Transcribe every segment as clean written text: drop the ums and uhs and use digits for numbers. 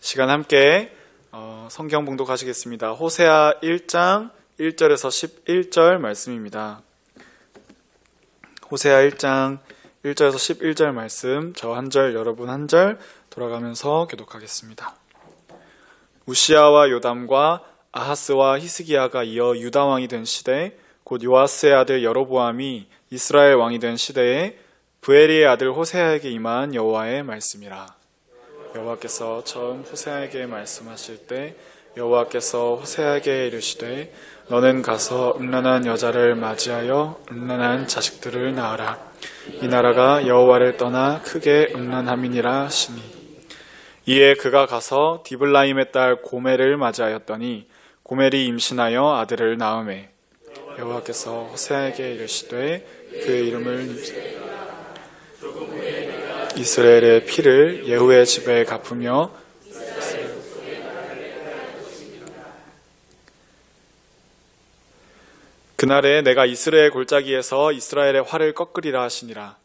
시간 함께 성경 봉독하시겠습니다. 호세아 1장 1절에서 11절 말씀입니다. 호세아 1장 1절에서 11절 말씀, 저 한 절, 여러분 한 절 돌아가면서 교독하겠습니다. 우시아와 요담과 아하스와 히스기야가 이어 유다 왕이 된 시대, 곧 요아스의 아들 여로보암이 이스라엘 왕이 된 시대에 브에리의 아들 호세아에게 임한 여호와의 말씀이라. 여호와께서 처음 호세아에게 말씀하실 때 여호와께서 호세아에게 이르시되 너는 가서 음란한 여자를 맞이하여 음란한 자식들을 낳으라. 이 나라가 여호와를 떠나 크게 음란함이니라 하시니. 이에 그가 가서 디블라임의 딸 고멜을 맞이하였더니 고멜이 임신하여 아들을 낳으매 여호와께서 호세아에게 이르시되 그의 이름을 이스라엘의 피를 예후의 집에 갚으며 그날에 내가 이스라엘 골짜기에서 이스라엘의 활을 꺾으리라 하시니라.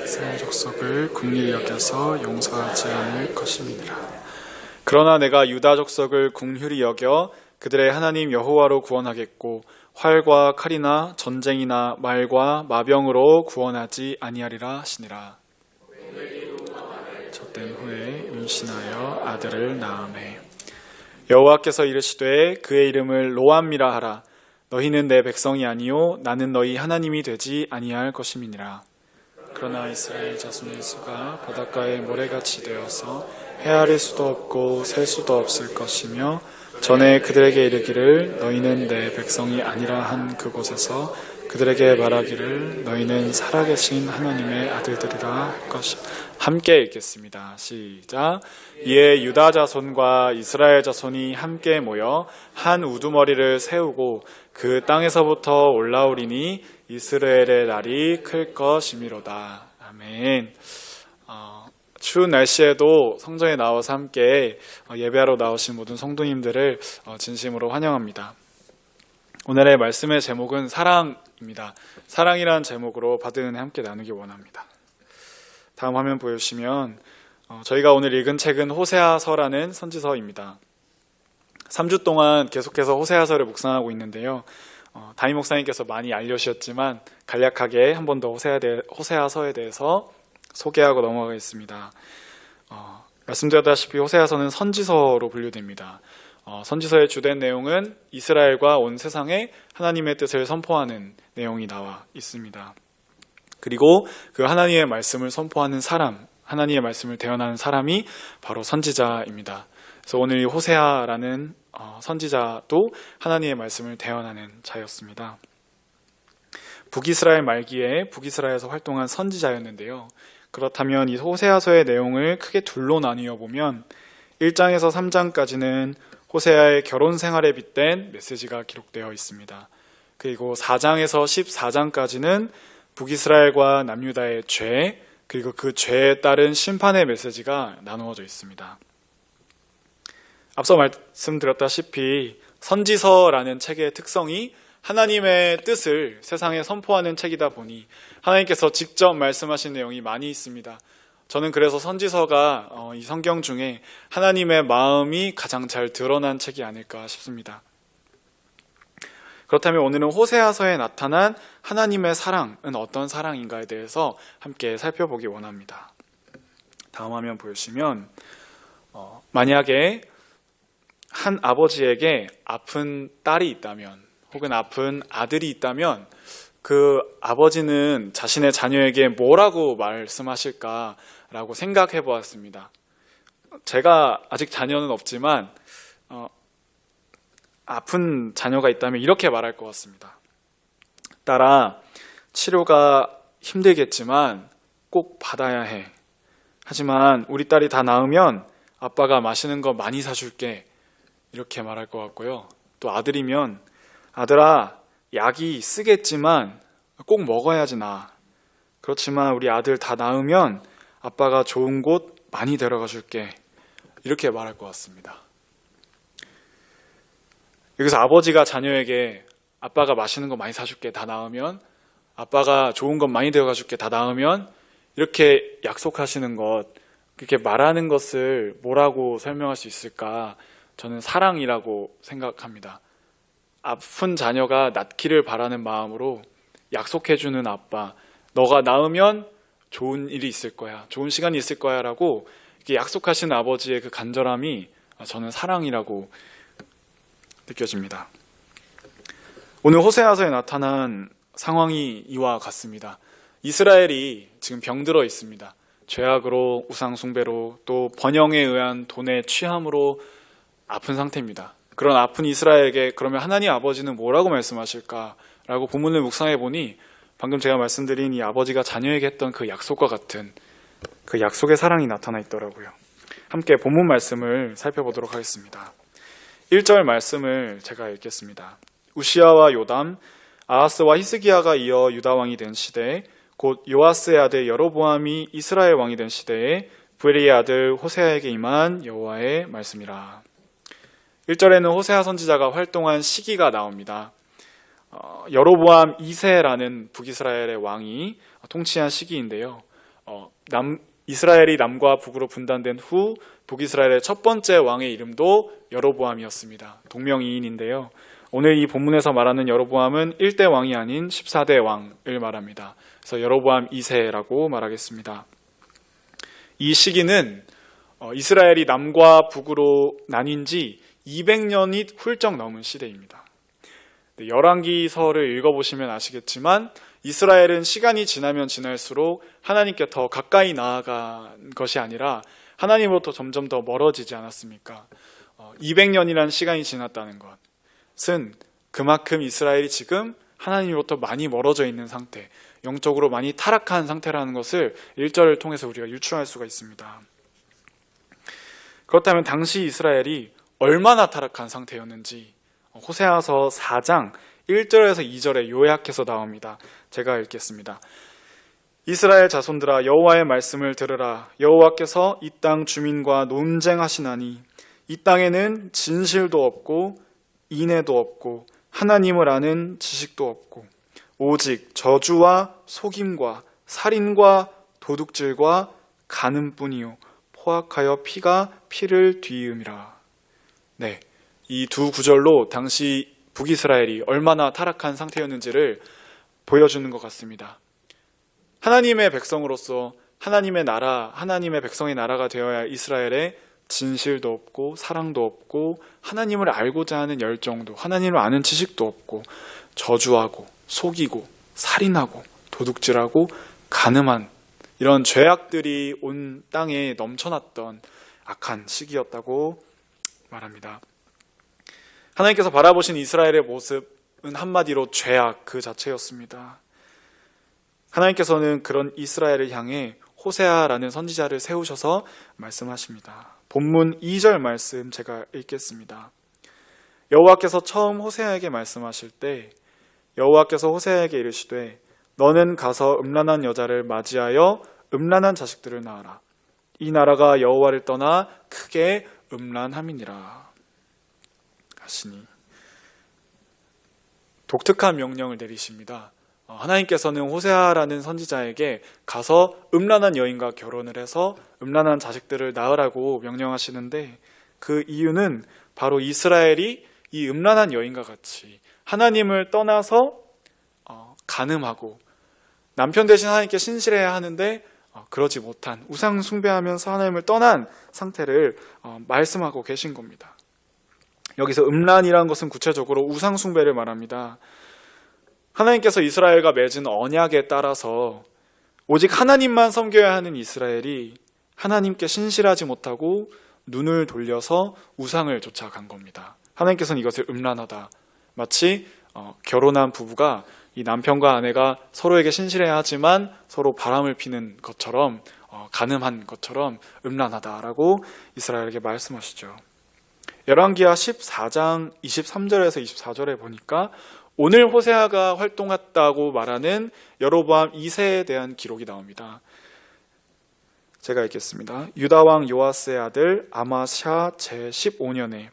이스라엘 족속을 긍휼히 여겨서 용서하지 않을 것임이니라. 그러나 내가 유다 족속을 긍휼히 여겨 그들의 하나님 여호와로 구원하겠고 활과 칼이나 전쟁이나 말과 마병으로 구원하지 아니하리라 하시니라. 젖된 후에 임신하여 아들을 낳으매 여호와께서 이르시되 그의 이름을 로암미라 하라. 너희는 내 백성이 아니요 나는 너희 하나님이 되지 아니할 것임이니라. 그러나 이스라엘 자손의 수가 바닷가의 모래같이 되어서 헤아릴 수도 없고 셀 수도 없을 것이며 전에 그들에게 이르기를 너희는 내 백성이 아니라 한 그곳에서 그들에게 말하기를 너희는 살아계신 하나님의 아들들이라 할 것이. 함께 읽겠습니다. 시작. 이에 유다 자손과 이스라엘 자손이 함께 모여 한 우두머리를 세우고 그 땅에서부터 올라오리니 이스라엘의 날이 클 것이미로다. 아멘. 추운 날씨에도 성전에 나와서 함께 예배하러 나오신 모든 성도님들을 진심으로 환영합니다. 오늘의 말씀의 제목은 사랑입니다. 사랑이라는 제목으로 받은 은혜 함께 나누기 원합니다. 다음 화면 보여주시면 저희가 오늘 읽은 책은 호세아서라는 선지서입니다. 3주 동안 계속해서 호세아서를 묵상하고 있는데요. 담임 목사님께서 많이 알려주셨지만 간략하게 한 번 더 호세아서에 대해서 소개하고 넘어가겠습니다. 말씀드렸다시피 호세아서는 선지서로 분류됩니다. 선지서의 주된 내용은 이스라엘과 온 세상에 하나님의 뜻을 선포하는 내용이 나와 있습니다. 그리고 그 하나님의 말씀을 선포하는 사람, 하나님의 말씀을 대언하는 사람이 바로 선지자입니다. 그래서 오늘 이 호세아라는 선지자도 하나님의 말씀을 대언하는 자였습니다. 북이스라엘 말기에 북이스라엘에서 활동한 선지자였는데요. 그렇다면 이 호세아서의 내용을 크게 둘로 나뉘어 보면 1장에서 3장까지는 호세아의 결혼 생활에 빗댄 메시지가 기록되어 있습니다. 그리고 4장에서 14장까지는 북이스라엘과 남유다의 죄, 그리고 그 죄에 따른 심판의 메시지가 나누어져 있습니다. 앞서 말씀드렸다시피 선지서라는 책의 특성이 하나님의 뜻을 세상에 선포하는 책이다 보니 하나님께서 직접 말씀하신 내용이 많이 있습니다. 저는 그래서 선지서가 이 성경 중에 하나님의 마음이 가장 잘 드러난 책이 아닐까 싶습니다. 그렇다면 오늘은 호세아서에 나타난 하나님의 사랑은 어떤 사랑인가에 대해서 함께 살펴보기 원합니다. 다음 화면 보시면 만약에 한 아버지에게 아픈 딸이 있다면 혹은 아픈 아들이 있다면 그 아버지는 자신의 자녀에게 뭐라고 말씀하실까라고 생각해 보았습니다. 제가 아직 자녀는 없지만 아픈 자녀가 있다면 이렇게 말할 것 같습니다. 딸아, 치료가 힘들겠지만 꼭 받아야 해. 하지만 우리 딸이 다 나으면 아빠가 맛있는 거 많이 사줄게. 이렇게 말할 것 같고요. 또 아들이면 아들아, 약이 쓰겠지만 꼭 먹어야지 나. 그렇지만 우리 아들 다 나으면 아빠가 좋은 곳 많이 데려가 줄게. 이렇게 말할 것 같습니다. 여기서 아버지가 자녀에게 아빠가 맛있는 거 많이 사줄게 다 나으면, 아빠가 좋은 것 많이 되어가 줄게 다 나으면, 이렇게 약속하시는 것, 그렇게 말하는 것을 뭐라고 설명할 수 있을까? 저는 사랑이라고 생각합니다. 아픈 자녀가 낫기를 바라는 마음으로 약속해주는 아빠, 너가 나으면 좋은 일이 있을 거야, 좋은 시간이 있을 거야 라고 이렇게 약속하시는 아버지의 그 간절함이 저는 사랑이라고 느껴집니다. 오늘 호세아서에 나타난 상황이 이와 같습니다. 이스라엘이 지금 병들어 있습니다. 죄악으로, 우상 숭배로, 또 번영에 의한 돈의 취함으로 아픈 상태입니다. 그런 아픈 이스라엘에게 그러면 하나님 아버지는 뭐라고 말씀하실까라고 본문을 묵상해 보니 방금 제가 말씀드린 이 아버지가 자녀에게 했던 그 약속과 같은 그 약속의 사랑이 나타나 있더라고요. 함께 본문 말씀을 살펴보도록 하겠습니다. 1절 말씀을 제가 읽겠습니다. 우시아와 요담, 아하스와 히스기야가 이어 유다 왕이 된 시대, 곧 요아스의 아들 여로보암이 이스라엘 왕이 된 시대에 부엘리의 아들 호세아에게 임한 여호와의 말씀이라. 1절에는 호세아 선지자가 활동한 시기가 나옵니다. 여로보암 2세라는 북이스라엘의 왕이 통치한 시기인데요. 이스라엘이 남과 북으로 분단된 후 북이스라엘의 첫 번째 왕의 이름도 여로보암이었습니다. 동명이인인데요. 오늘 이 본문에서 말하는 여로보암은 1대 왕이 아닌 14대 왕을 말합니다. 그래서 여로보암 2세라고 말하겠습니다. 이 시기는 이스라엘이 남과 북으로 나뉜 지 200년이 훌쩍 넘은 시대입니다. 열왕기서를 읽어보시면 아시겠지만 이스라엘은 시간이 지나면 지날수록 하나님께 더 가까이 나아간 것이 아니라 하나님으로부터 점점 더 멀어지지 않았습니까? 200년이라는 시간이 지났다는 것은 그만큼 이스라엘이 지금 하나님으로부터 많이 멀어져 있는 상태, 영적으로 많이 타락한 상태라는 것을 1절을 통해서 우리가 유추할 수가 있습니다. 그렇다면 당시 이스라엘이 얼마나 타락한 상태였는지 호세아서 4장 1절에서 2절에 요약해서 나옵니다. 제가 읽겠습니다. 이스라엘 자손들아 여호와의 말씀을 들으라. 여호와께서 이 땅 주민과 논쟁하시나니 이 땅에는 진실도 없고 인애도 없고 하나님을 아는 지식도 없고 오직 저주와 속임과 살인과 도둑질과 간음뿐이요 포악하여 피가 피를 뒤이음이라. 네, 이 두 구절로 당시 북이스라엘이 얼마나 타락한 상태였는지를 보여주는 것 같습니다. 하나님의 백성으로서 하나님의 나라, 하나님의 백성의 나라가 되어야 할 이스라엘에 진실도 없고 사랑도 없고 하나님을 알고자 하는 열정도, 하나님을 아는 지식도 없고 저주하고 속이고 살인하고 도둑질하고 간음한 이런 죄악들이 온 땅에 넘쳐났던 악한 시기였다고 말합니다. 하나님께서 바라보신 이스라엘의 모습은 한마디로 죄악 그 자체였습니다. 하나님께서는 그런 이스라엘을 향해 호세아라는 선지자를 세우셔서 말씀하십니다. 본문 2절 말씀 제가 읽겠습니다. 여호와께서 처음 호세아에게 말씀하실 때 여호와께서 호세아에게 이르시되 너는 가서 음란한 여자를 맞이하여 음란한 자식들을 낳아라. 이 나라가 여호와를 떠나 크게 음란함이니라 하시니 독특한 명령을 내리십니다. 하나님께서는 호세아라는 선지자에게 가서 음란한 여인과 결혼을 해서 음란한 자식들을 낳으라고 명령하시는데 그 이유는 바로 이스라엘이 이 음란한 여인과 같이 하나님을 떠나서 간음하고 남편 대신 하나님께 신실해야 하는데 그러지 못한 우상 숭배하면서 하나님을 떠난 상태를 말씀하고 계신 겁니다. 여기서 음란이라는 것은 구체적으로 우상 숭배를 말합니다. 하나님께서 이스라엘과 맺은 언약에 따라서 오직 하나님만 섬겨야 하는 이스라엘이 하나님께 신실하지 못하고 눈을 돌려서 우상을 쫓아간 겁니다. 하나님께서는 이것을 음란하다. 마치 결혼한 부부가 이 남편과 아내가 서로에게 신실해야 하지만 서로 바람을 피는 것처럼 간음한 것처럼 음란하다라고 이스라엘에게 말씀하시죠. 열왕기하 14장 23절에서 24절에 보니까 오늘 호세아가 활동했다고 말하는 여로보암 2세에 대한 기록이 나옵니다. 제가 읽겠습니다. 유다왕 요아스의 아들 아마샤 제15년에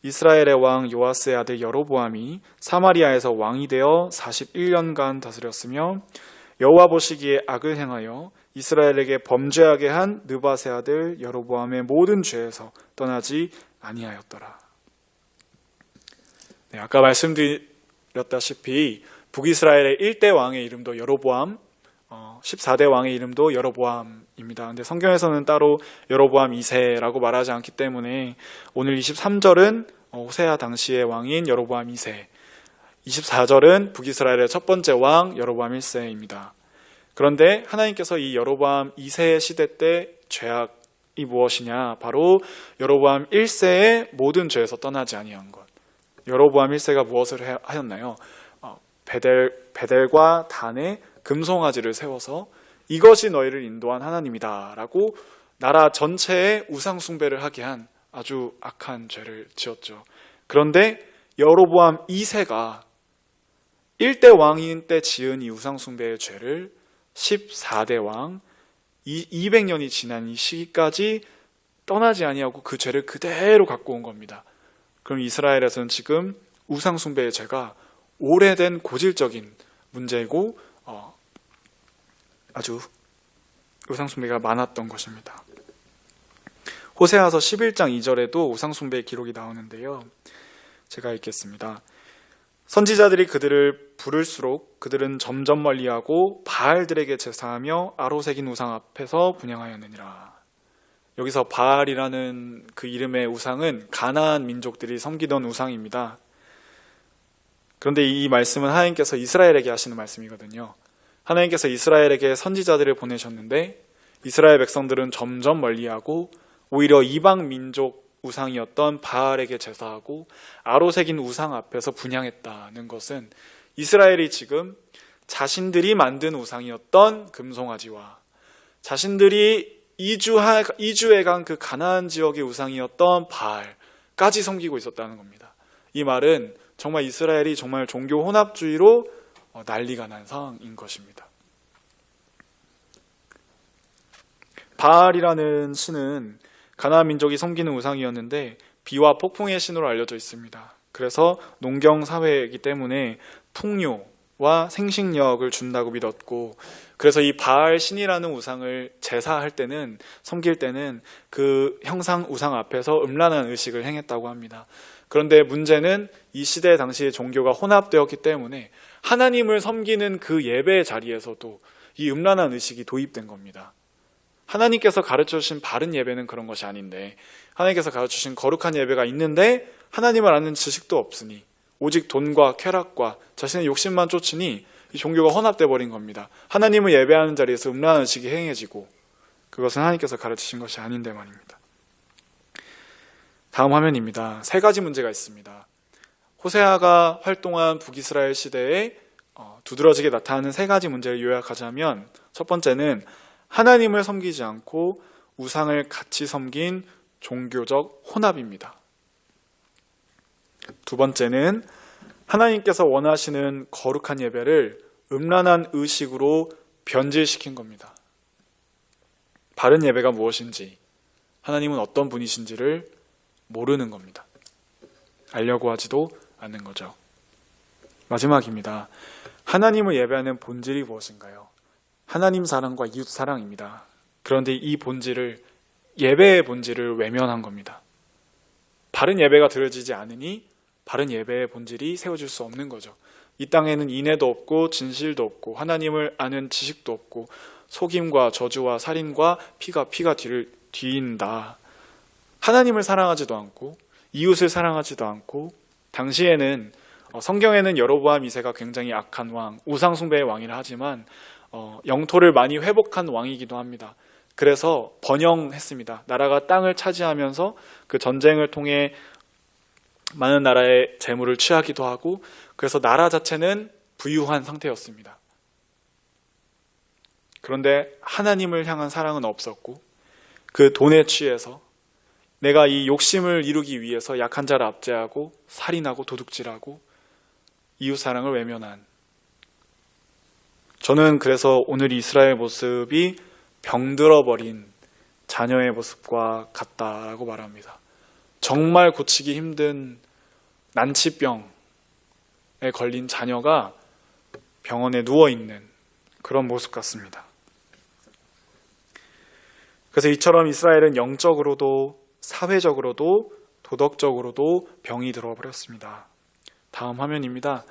이스라엘의 왕 요아스의 아들 여로보암이 사마리아에서 왕이 되어 41년간 다스렸으며 여호와 보시기에 악을 행하여 이스라엘에게 범죄하게 한 느밧의 아들 여로보암의 모든 죄에서 떠나지 아니하였더라. 네, 아까 말씀드렸다시피 북이스라엘의 1대 왕의 이름도 여로보암, 14대 왕의 이름도 여로보암입니다. 근데 성경에서는 따로 여로보암 2세라고 말하지 않기 때문에 오늘 23절은 호세아 당시의 왕인 여로보암 2세, 24절은 북이스라엘의 첫 번째 왕 여로보암 1세입니다. 그런데 하나님께서 이 여로보암 2세 시대 때 죄악이 무엇이냐? 바로 여로보암 1세의 모든 죄에서 떠나지 아니한 것. 여로보암 1세가 무엇을 하였나요? 베델과 단에 금송아지를 세워서 이것이 너희를 인도한 하나님이다 라고 나라 전체에 우상 숭배를 하게 한 아주 악한 죄를 지었죠. 그런데 여로보암 2세가 1대 왕인 때 지은 이 우상 숭배의 죄를 14대 왕 200년이 지난 이 시기까지 떠나지 아니하고 그 죄를 그대로 갖고 온 겁니다. 그럼 이스라엘에서는 지금 우상 숭배의 죄가 오래된 고질적인 문제이고 아주 우상 숭배가 많았던 것입니다. 호세아서 11장 2절에도 우상 숭배의 기록이 나오는데요. 제가 읽겠습니다. 선지자들이 그들을 부를수록 그들은 점점 멀리하고 바알들에게 제사하며 아로새긴 우상 앞에서 분향하였느니라. 여기서 바알이라는 그 이름의 우상은 가나안 민족들이 섬기던 우상입니다. 그런데 이 말씀은 하나님께서 이스라엘에게 하시는 말씀이거든요. 하나님께서 이스라엘에게 선지자들을 보내셨는데 이스라엘 백성들은 점점 멀리하고 오히려 이방 민족 우상이었던 바알에게 제사하고 아로새긴 우상 앞에서 분향했다는 것은 이스라엘이 지금 자신들이 만든 우상이었던 금송아지와 자신들이 이주해간 그 가나안 지역의 우상이었던 바알까지 섬기고 있었다는 겁니다. 이 말은 정말 이스라엘이 정말 종교 혼합주의로 난리가 난 상황인 것입니다. 바알이라는 신은 가나안 민족이 섬기는 우상이었는데 비와 폭풍의 신으로 알려져 있습니다. 그래서 농경 사회이기 때문에 풍요와 생식력을 준다고 믿었고, 그래서 이 바알 신이라는 우상을 제사할 때는, 섬길 때는 그 형상 우상 앞에서 음란한 의식을 행했다고 합니다. 그런데 문제는 이 시대 당시의 종교가 혼합되었기 때문에 하나님을 섬기는 그 예배의 자리에서도 이 음란한 의식이 도입된 겁니다. 하나님께서 가르쳐주신 바른 예배는 그런 것이 아닌데, 하나님께서 가르쳐주신 거룩한 예배가 있는데 하나님을 아는 지식도 없으니 오직 돈과 쾌락과 자신의 욕심만 쫓으니 이 종교가 혼합돼 버린 겁니다. 하나님을 예배하는 자리에서 음란한 의식이 행해지고, 그것은 하나님께서 가르치신 것이 아닌데 말입니다. 다음 화면입니다. 세 가지 문제가 있습니다. 호세아가 활동한 북이스라엘 시대에 두드러지게 나타나는 세 가지 문제를 요약하자면, 첫 번째는 하나님을 섬기지 않고 우상을 같이 섬긴 종교적 혼합입니다. 두 번째는 하나님께서 원하시는 거룩한 예배를 음란한 의식으로 변질시킨 겁니다. 바른 예배가 무엇인지, 하나님은 어떤 분이신지를 모르는 겁니다. 알려고 하지도 않는 거죠. 마지막입니다. 하나님을 예배하는 본질이 무엇인가요? 하나님 사랑과 이웃 사랑입니다. 그런데 이 본질을, 예배의 본질을 외면한 겁니다. 바른 예배가 드려지지 않으니 바른 예배의 본질이 세워질 수 없는 거죠. 이 땅에는 인애도 없고 진실도 없고 하나님을 아는 지식도 없고 속임과 저주와 살인과 피가 뒤를 뒤인다. 하나님을 사랑하지도 않고 이웃을 사랑하지도 않고, 당시에는 성경에는 여로보암 2세가 굉장히 악한 왕, 우상 숭배의 왕이라 하지만 영토를 많이 회복한 왕이기도 합니다. 그래서 번영했습니다. 나라가 땅을 차지하면서 그 전쟁을 통해 많은 나라의 재물을 취하기도 하고, 그래서 나라 자체는 부유한 상태였습니다. 그런데 하나님을 향한 사랑은 없었고, 그 돈에 취해서 내가 이 욕심을 이루기 위해서 약한 자를 압제하고 살인하고 도둑질하고 이웃 사랑을 외면한, 저는 그래서 오늘 이스라엘 모습이 병들어버린 자녀의 모습과 같다라고 말합니다. 정말 고치기 힘든 난치병에 걸린 자녀가 병원에 누워있는 그런 모습 같습니다. 그래서 이처럼 이스라엘은 영적으로도 사회적으로도 도덕적으로도 병이 들어와 버렸습니다. 다음 화면입니다.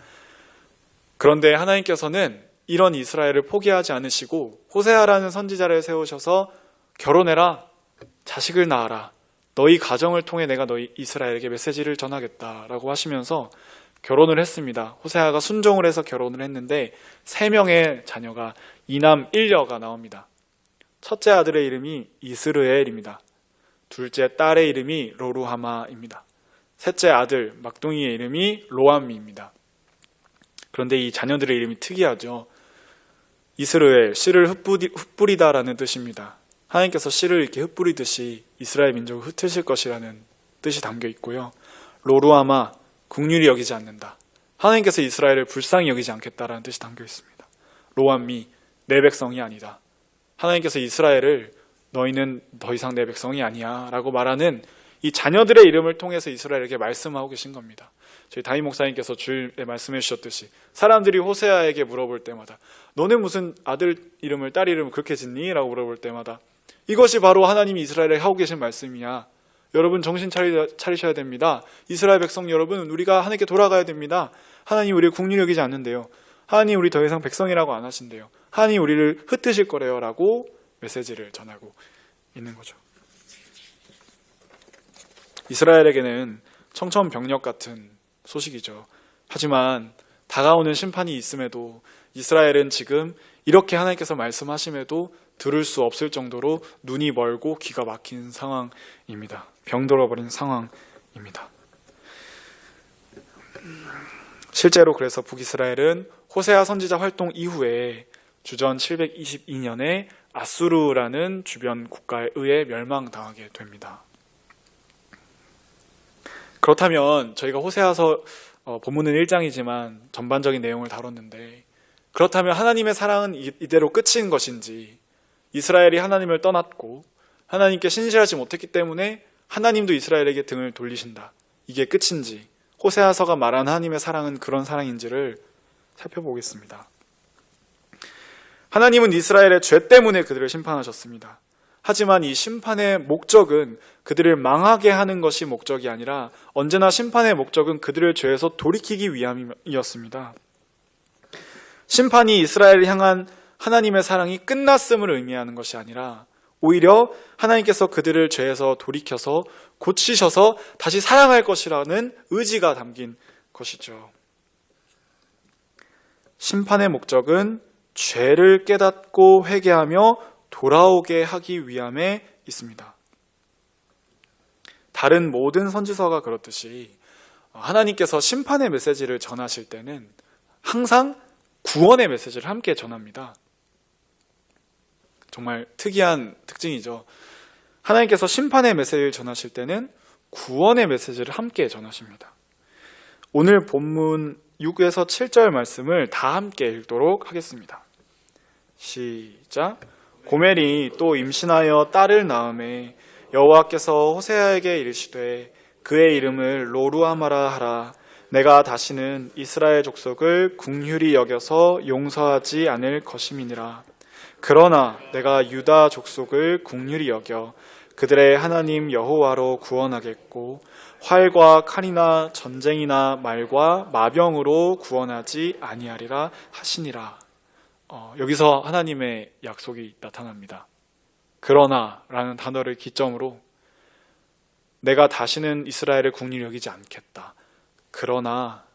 그런데 하나님께서는 이런 이스라엘을 포기하지 않으시고 호세아라는 선지자를 세우셔서 결혼해라, 자식을 낳아라, 너희 가정을 통해 내가 너희 이스라엘에게 메시지를 전하겠다라고 하시면서 결혼을 했습니다. 호세아가 순종을 해서 결혼을 했는데 3명의 자녀가 2남 1녀가 나옵니다. 첫째 아들의 이름이 이스르엘입니다. 둘째 딸의 이름이 로루하마입니다. 셋째 아들 막둥이의 이름이 로암미입니다. 그런데 이 자녀들의 이름이 특이하죠. 이스르엘, 씨를 흩뿌리다라는 뜻입니다. 하나님께서 씨를 이렇게 흩뿌리듯이 이스라엘 민족을 흩으실 것이라는 뜻이 담겨 있고요. 로루하마, 긍휼히 여기지 않는다. 하나님께서 이스라엘을 불쌍히 여기지 않겠다라는 뜻이 담겨 있습니다. 로암미, 내 백성이 아니다. 하나님께서 이스라엘을 너희는 더 이상 내 백성이 아니야 라고 말하는 이 자녀들의 이름을 통해서 이스라엘에게 말씀하고 계신 겁니다. 저희 담임 목사님께서 주일에 말씀해 주셨듯이 사람들이 호세아에게 물어볼 때마다 너는 무슨 아들 이름을 딸 이름을 그렇게 짓니? 라고 물어볼 때마다 이것이 바로 하나님이 이스라엘에 하고 계신 말씀이야. 여러분 정신 차리셔야 됩니다. 이스라엘 백성 여러분, 우리가 하나님께 돌아가야 됩니다. 하나님 우리를 긍휼히 여기지 않는데요. 하나님 우리 더 이상 백성이라고 안 하신대요. 하나님 우리를 흩으실 거래요 라고 메시지를 전하고 있는 거죠. 이스라엘에게는 청천벽력 같은 소식이죠. 하지만 다가오는 심판이 있음에도 이스라엘은 지금 이렇게 하나님께서 말씀하심에도 들을 수 없을 정도로 눈이 멀고 귀가 막힌 상황입니다. 병들어버린 상황입니다. 실제로 그래서 북이스라엘은 호세아 선지자 활동 이후에 주전 722년에 아수르라는 주변 국가에 의해 멸망당하게 됩니다. 그렇다면 저희가 호세아서 본문은 1장이지만 전반적인 내용을 다뤘는데, 그렇다면 하나님의 사랑은 이대로 끝인 것인지, 이스라엘이 하나님을 떠났고 하나님께 신실하지 못했기 때문에 하나님도 이스라엘에게 등을 돌리신다, 이게 끝인지, 호세아서가 말한 하나님의 사랑은 그런 사랑인지를 살펴보겠습니다. 하나님은 이스라엘의 죄 때문에 그들을 심판하셨습니다. 하지만 이 심판의 목적은 그들을 망하게 하는 것이 목적이 아니라 언제나 심판의 목적은 그들을 죄에서 돌이키기 위함이었습니다. 심판이 이스라엘을 향한 하나님의 사랑이 끝났음을 의미하는 것이 아니라 오히려 하나님께서 그들을 죄에서 돌이켜서 고치셔서 다시 사랑할 것이라는 의지가 담긴 것이죠. 심판의 목적은 죄를 깨닫고 회개하며 돌아오게 하기 위함에 있습니다. 다른 모든 선지서가 그렇듯이 하나님께서 심판의 메시지를 전하실 때는 항상 구원의 메시지를 함께 전합니다. 정말 특이한 특징이죠. 하나님께서 심판의 메시지를 전하실 때는 구원의 메시지를 함께 전하십니다. 오늘 본문 6에서 7절 말씀을 다 함께 읽도록 하겠습니다. 시작. 고멜이 또 임신하여 딸을 낳음에 여호와께서 호세아에게 이르시되 그의 이름을 로루하마라 하라. 내가 다시는 이스라엘 족속을 긍휼히 여겨서 용서하지 않을 것임이니라. 그러나 내가 유다 족속을 긍휼히 여겨 그들의 하나님 여호와로 구원하겠고 활과 칼이나 전쟁이나 말과 마병으로 구원하지 아니하리라 하시니라. 여기서 하나님의 약속이 나타납니다. 그러나 라는 단어를 기점으로 내가 다시는 이스라엘을 긍휼히 여기지 않겠다. 그러나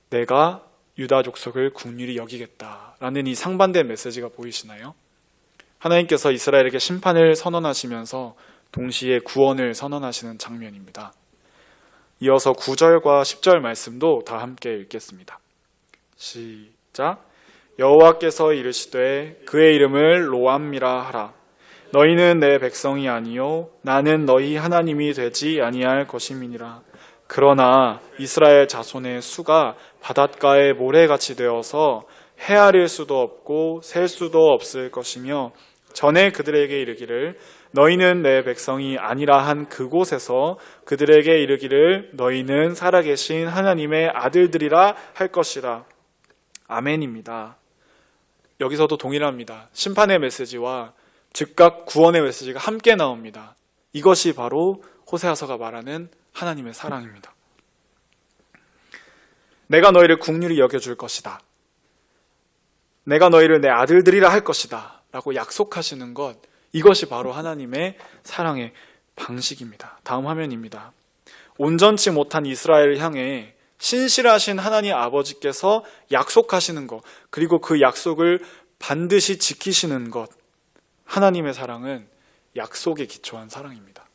내가 유다 족속을 긍휼히 여기겠다라는 이 상반된 메시지가 보이시나요? 하나님께서 이스라엘에게 심판을 선언하시면서 동시에 구원을 선언하시는 장면입니다. 이어서 9절과 10절 말씀도 다 함께 읽겠습니다. 시작. 여호와께서 이르시되 그의 이름을 로암미라 하라. 너희는 내 백성이 아니요 나는 너희 하나님이 되지 아니할 것임이니라. 그러나 이스라엘 자손의 수가 바닷가의 모래같이 되어서 헤아릴 수도 없고 셀 수도 없을 것이며 전에 그들에게 이르기를 너희는 내 백성이 아니라 한 그곳에서 그들에게 이르기를 너희는 살아계신 하나님의 아들들이라 할 것이라. 아멘입니다. 여기서도 동일합니다. 심판의 메시지와 즉각 구원의 메시지가 함께 나옵니다. 이것이 바로 호세아서가 말하는 하나님의 사랑입니다. 내가 너희를 긍휼히 여겨줄 것이다. 내가 너희를 내 아들들이라 할 것이다 라고 약속하시는 것, 이것이 바로 하나님의 사랑의 방식입니다. 다음 화면입니다. 온전치 못한 이스라엘을 향해 신실하신 하나님 아버지께서 약속하시는 것, 그리고 그 약속을 반드시 지키시는 것, 하나님의 사랑은 약속에 기초한 사랑입니다.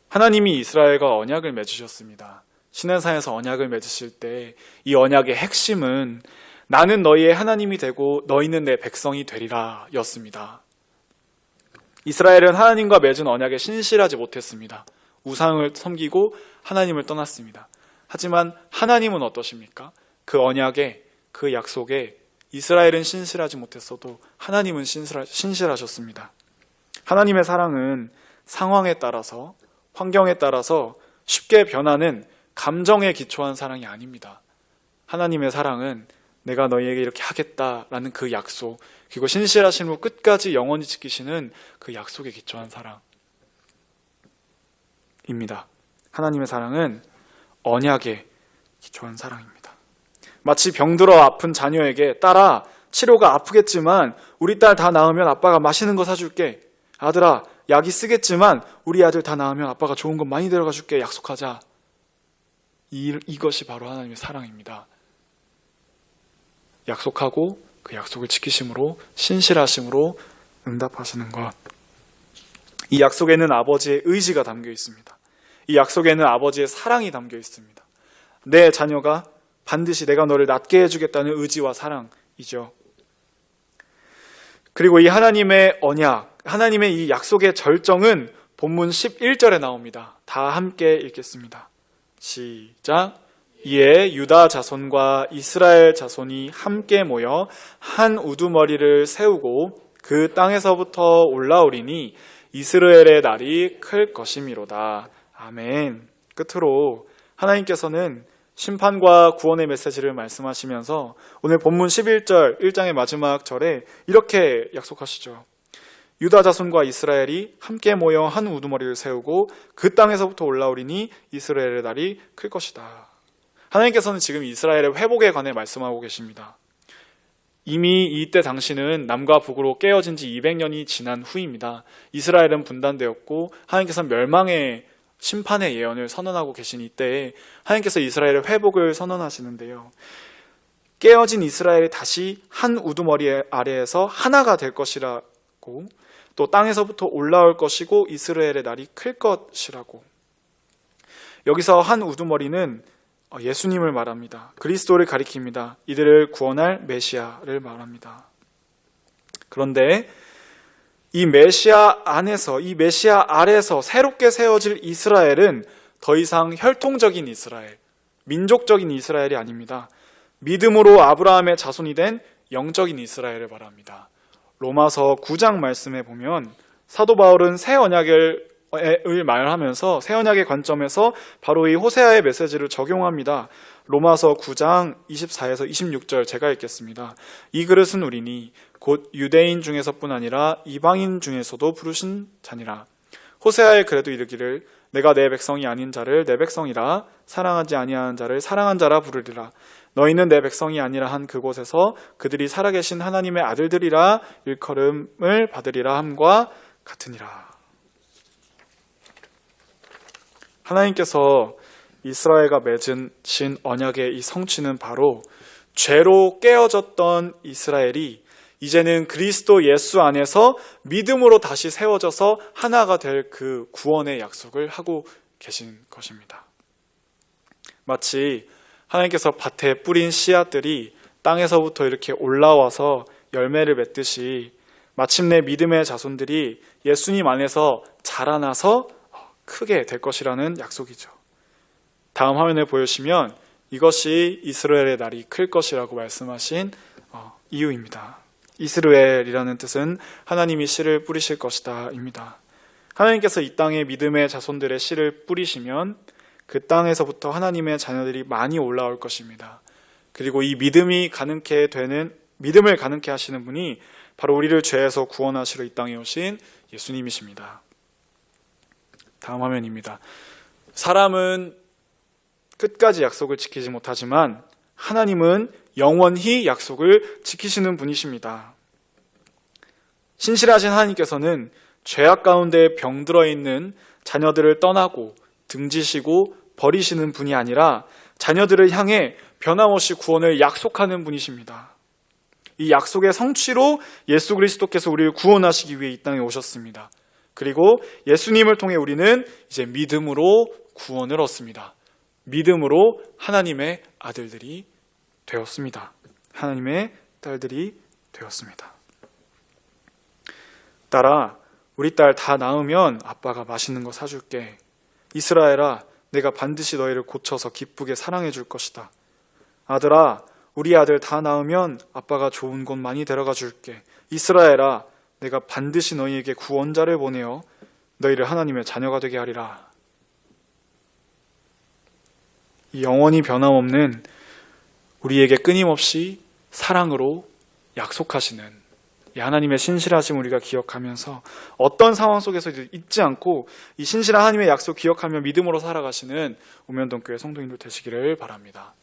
하나님이 이스라엘과 언약을 맺으셨습니다. 시내산에서 언약을 맺으실 때 이 언약의 핵심은 나는 너희의 하나님이 되고 너희는 내 백성이 되리라 였습니다. 이스라엘은 하나님과 맺은 언약에 신실하지 못했습니다. 우상을 섬기고 하나님을 떠났습니다. 하지만 하나님은 어떠십니까? 그 언약에, 그 약속에 이스라엘은 신실하지 못했어도 하나님은 신실하셨습니다. 하나님의 사랑은 상황에 따라서, 환경에 따라서 쉽게 변하는 감정에 기초한 사랑이 아닙니다. 하나님의 사랑은 내가 너희에게 이렇게 하겠다라는 그 약속, 그리고 신실하심으로 끝까지 영원히 지키시는 그 약속에 기초한 사랑입니다. 하나님의 사랑은 언약에 기초한 사랑입니다. 마치 병들어 아픈 자녀에게 딸아, 치료가 아프겠지만 우리 딸 다 나으면 아빠가 맛있는 거 사줄게. 아들아, 약이 쓰겠지만 우리 아들 다 나으면 아빠가 좋은 거 많이 데려가 줄게. 약속하자. 이것이 바로 하나님의 사랑입니다. 약속하고 그 약속을 지키심으로, 신실하심으로 응답하시는 것. 이 약속에는 아버지의 의지가 담겨 있습니다. 이 약속에는 아버지의 사랑이 담겨 있습니다. 내 자녀가 반드시 내가 너를 낫게 해주겠다는 의지와 사랑이죠. 그리고 이 하나님의 언약, 하나님의 이 약속의 절정은 본문 11절에 나옵니다. 다 함께 읽겠습니다. 시작. 이에 유다 자손과 이스라엘 자손이 함께 모여 한 우두머리를 세우고 그 땅에서부터 올라오리니 이스라엘의 날이 클 것이미로다. 아멘. 끝으로 하나님께서는 심판과 구원의 메시지를 말씀하시면서 오늘 본문 11절 1장의 마지막 절에 이렇게 약속하시죠. 유다 자손과 이스라엘이 함께 모여 한 우두머리를 세우고 그 땅에서부터 올라오리니 이스라엘의 날이 클 것이다. 하나님께서는 지금 이스라엘의 회복에 관해 말씀하고 계십니다. 이미 이때 당시는 남과 북으로 깨어진 지 200년이 지난 후입니다. 이스라엘은 분단되었고 하나님께서는 멸망의 심판의 예언을 선언하고 계신 이때에 하나님께서 이스라엘의 회복을 선언하시는데요. 깨어진 이스라엘이 다시 한 우두머리 아래에서 하나가 될 것이라고, 또 땅에서부터 올라올 것이고 이스라엘의 날이 클 것이라고. 여기서 한 우두머리는 예수님을 말합니다. 그리스도를 가리킵니다. 이들을 구원할 메시아를 말합니다. 그런데 이 메시아 안에서, 이 메시아 아래에서 새롭게 세워질 이스라엘은 더 이상 혈통적인 이스라엘, 민족적인 이스라엘이 아닙니다. 믿음으로 아브라함의 자손이 된 영적인 이스라엘을 말합니다. 로마서 9장 말씀에 보면 사도 바울은 새 언약을 말하면서 새 언약의 관점에서 바로 이 호세아의 메시지를 적용합니다. 로마서 9장 24에서 26절 제가 읽겠습니다. 이 그릇은 우리니 곧 유대인 중에서뿐 아니라 이방인 중에서도 부르신 자니라. 호세아의 그래도 이르기를 내가 내 백성이 아닌 자를 내 백성이라, 사랑하지 아니하는 자를 사랑한 자라 부르리라. 너희는 내 백성이 아니라 한 그곳에서 그들이 살아계신 하나님의 아들들이라 일컬음을 받으리라 함과 같으니라. 하나님께서 이스라엘과 맺으신 언약의 이 성취는 바로 죄로 깨어졌던 이스라엘이 이제는 그리스도 예수 안에서 믿음으로 다시 세워져서 하나가 될 그 구원의 약속을 하고 계신 것입니다. 마치 하나님께서 밭에 뿌린 씨앗들이 땅에서부터 이렇게 올라와서 열매를 맺듯이 마침내 믿음의 자손들이 예수님 안에서 자라나서 크게 될 것이라는 약속이죠. 다음 화면에 보여주시면 이것이 이스라엘의 날이 클 것이라고 말씀하신 이유입니다. 이스라엘이라는 뜻은 하나님이 씨를 뿌리실 것이다 입니다. 하나님께서 이 땅에 믿음의 자손들의 씨를 뿌리시면 그 땅에서부터 하나님의 자녀들이 많이 올라올 것입니다. 그리고 이 믿음을 가능케 하시는 분이 바로 우리를 죄에서 구원하시러 이 땅에 오신 예수님이십니다. 다음 화면입니다. 사람은 끝까지 약속을 지키지 못하지만 하나님은 영원히 약속을 지키시는 분이십니다. 신실하신 하나님께서는 죄악 가운데 병들어 있는 자녀들을 떠나고 등지시고 버리시는 분이 아니라 자녀들을 향해 변함없이 구원을 약속하는 분이십니다. 이 약속의 성취로 예수 그리스도께서 우리를 구원하시기 위해 이 땅에 오셨습니다. 그리고 예수님을 통해 우리는 이제 믿음으로 구원을 얻습니다. 믿음으로 하나님의 아들들이 되었습니다. 하나님의 딸들이 되었습니다. 딸아, 우리 딸 다 낳으면 아빠가 맛있는 거 사줄게. 이스라엘아, 내가 반드시 너희를 고쳐서 기쁘게 사랑해 줄 것이다. 아들아, 우리 아들 다 낳으면 아빠가 좋은 곳 많이 데려가 줄게. 이스라엘아, 내가 반드시 너희에게 구원자를 보내어 너희를 하나님의 자녀가 되게 하리라. 이 영원히 변함없는 우리에게 끊임없이 사랑으로 약속하시는 이 하나님의 신실하심 우리가 기억하면서 어떤 상황 속에서도 잊지 않고 이 신실한 하나님의 약속 기억하며 믿음으로 살아가시는 우면동교회 성도님들 되시기를 바랍니다.